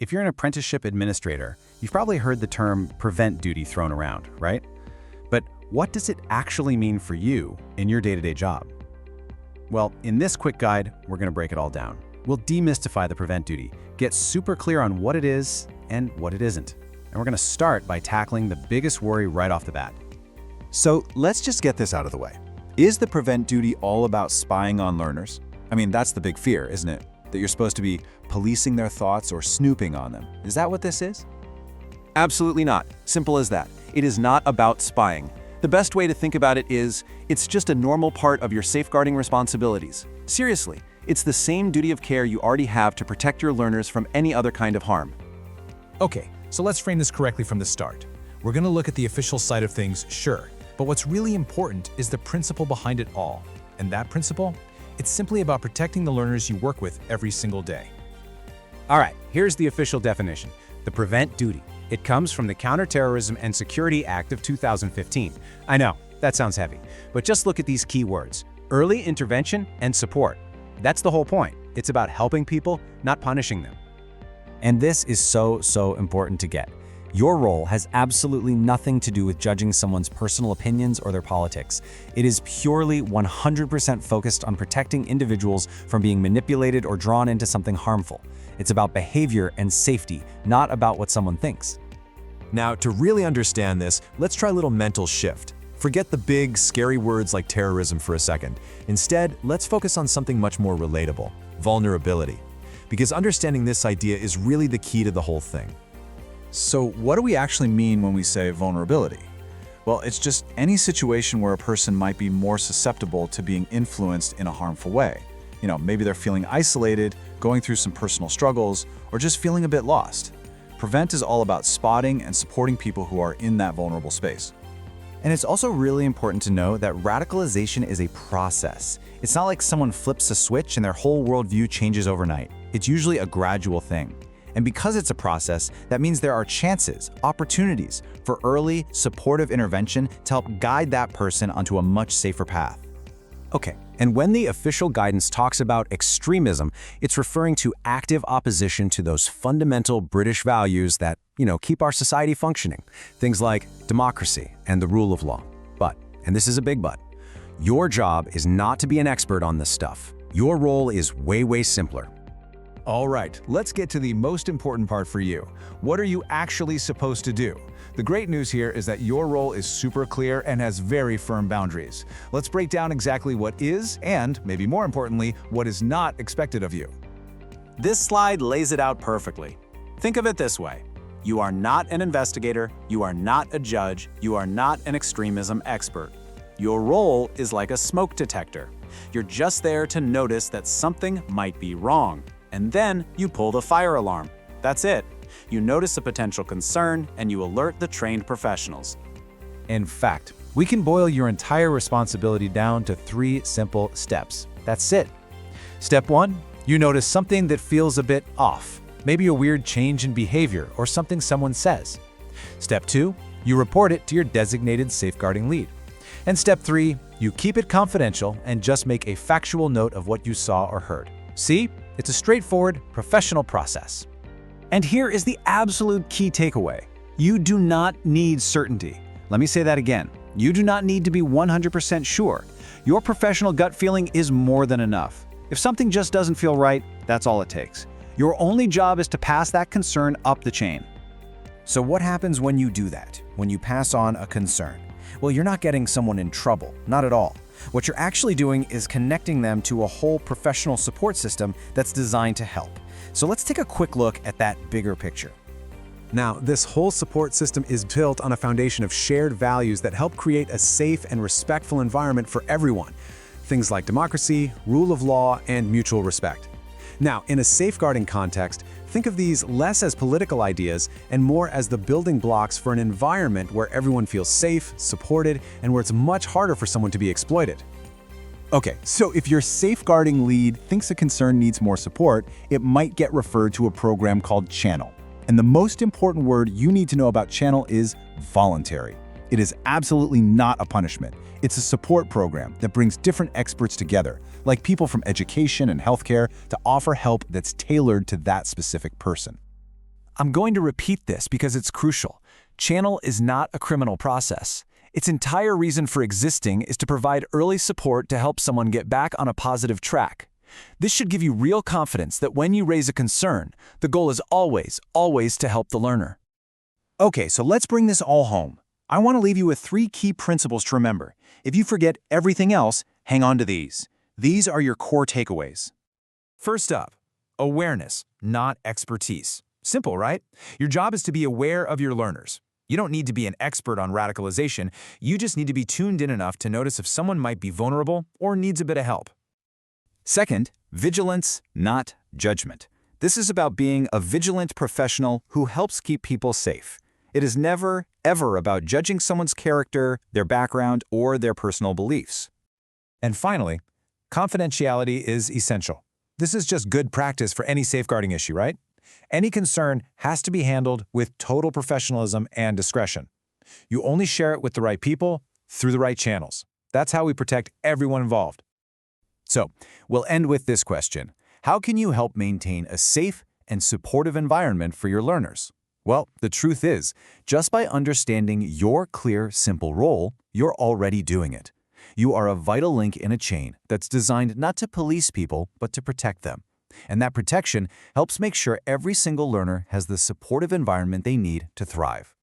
If you're an apprenticeship administrator, you've probably heard the term prevent duty thrown around, right? But what does it actually mean for you in your day-to-day job? Well, in this quick guide, we're going to break it all down. We'll demystify the prevent duty, get super clear on what it is and what it isn't. And we're going to start by tackling the biggest worry right off the bat. So let's just get this out of the way. Is the prevent duty all about spying on learners? I mean, that's the big fear, isn't it? That you're supposed to be policing their thoughts or snooping on them. Is that what this is? Absolutely not. Simple as that. It is not about spying. The best way to think about it is, it's just a normal part of your safeguarding responsibilities. Seriously, it's the same duty of care you already have to protect your learners from any other kind of harm. Okay, so let's frame this correctly from the start. We're going to look at the official side of things, sure, but what's really important is the principle behind it all. And that principle? It's simply about protecting the learners you work with every single day. All right, here's the official definition. The prevent duty. It comes from the Counterterrorism and Security Act of 2015. I know, that sounds heavy, but just look at these key words: early intervention and support. That's the whole point. It's about helping people, not punishing them. And this is so important to get. Your role has absolutely nothing to do with judging someone's personal opinions or their politics. It is purely 100% focused on protecting individuals from being manipulated or drawn into something harmful. It's about behavior and safety, not about what someone thinks. Now, to really understand this, let's try a little mental shift. Forget the big, scary words like terrorism for a second. Instead, let's focus on something much more relatable: vulnerability. Because understanding this idea is really the key to the whole thing. So what do we actually mean when we say vulnerability? Well, it's just any situation where a person might be more susceptible to being influenced in a harmful way. You know, maybe they're feeling isolated, going through some personal struggles, or just feeling a bit lost. Prevent is all about spotting and supporting people who are in that vulnerable space. And it's also really important to know that radicalization is a process. It's not like someone flips a switch and their whole worldview changes overnight. It's usually a gradual thing. And because it's a process, that means there are chances, opportunities for early, supportive intervention to help guide that person onto a much safer path. Okay, and when the official guidance talks about extremism, it's referring to active opposition to those fundamental British values that, keep our society functioning. Things like democracy and the rule of law. But, and this is a big but, your job is not to be an expert on this stuff. Your role is way simpler. All right, let's get to the most important part for you. What are you actually supposed to do? The great news here is that your role is super clear and has very firm boundaries. Let's break down exactly what is, and maybe more importantly, what is not expected of you. This slide lays it out perfectly. Think of it this way. You are not an investigator, you are not a judge, you are not an extremism expert. Your role is like a smoke detector. You're just there to notice that something might be wrong. And then you pull the fire alarm. That's it. You notice a potential concern and you alert the trained professionals. In fact, we can boil your entire responsibility down to 3 simple steps. That's it. Step 1, you notice something that feels a bit off. Maybe a weird change in behavior or something someone says. Step 2, you report it to your designated safeguarding lead. And step 3, you keep it confidential and just make a factual note of what you saw or heard. See? It's a straightforward, professional process. And here is the absolute key takeaway. You do not need certainty. Let me say that again. You do not need to be 100% sure. Your professional gut feeling is more than enough. If something just doesn't feel right, that's all it takes. Your only job is to pass that concern up the chain. So what happens when you do that, when you pass on a concern? Well, you're not getting someone in trouble, not at all. What you're actually doing is connecting them to a whole professional support system that's designed to help. So let's take a quick look at that bigger picture. Now, this whole support system is built on a foundation of shared values that help create a safe and respectful environment for everyone. Things like democracy, rule of law, and mutual respect. Now, in a safeguarding context, think of these less as political ideas and more as the building blocks for an environment where everyone feels safe, supported, and where it's much harder for someone to be exploited. Okay, so if your safeguarding lead thinks a concern needs more support, it might get referred to a program called Channel. And the most important word you need to know about Channel is voluntary. It is absolutely not a punishment. It's a support program that brings different experts together, like people from education and healthcare, to offer help that's tailored to that specific person. I'm going to repeat this because it's crucial. Channel is not a criminal process. Its entire reason for existing is to provide early support to help someone get back on a positive track. This should give you real confidence that when you raise a concern, the goal is always to help the learner. Okay, so let's bring this all home. I want to leave you with 3 key principles to remember. If you forget everything else, hang on to these. These are your core takeaways. First up, awareness, not expertise. Simple, right? Your job is to be aware of your learners. You don't need to be an expert on radicalization. You just need to be tuned in enough to notice if someone might be vulnerable or needs a bit of help. Second, vigilance, not judgment. This is about being a vigilant professional who helps keep people safe. It is never, ever about judging someone's character, their background, or their personal beliefs. And finally, confidentiality is essential. This is just good practice for any safeguarding issue, right? Any concern has to be handled with total professionalism and discretion. You only share it with the right people through the right channels. That's how we protect everyone involved. So, we'll end with this question. How can you help maintain a safe and supportive environment for your learners? Well, the truth is, just by understanding your clear, simple role, you're already doing it. You are a vital link in a chain that's designed not to police people, but to protect them. And that protection helps make sure every single learner has the supportive environment they need to thrive.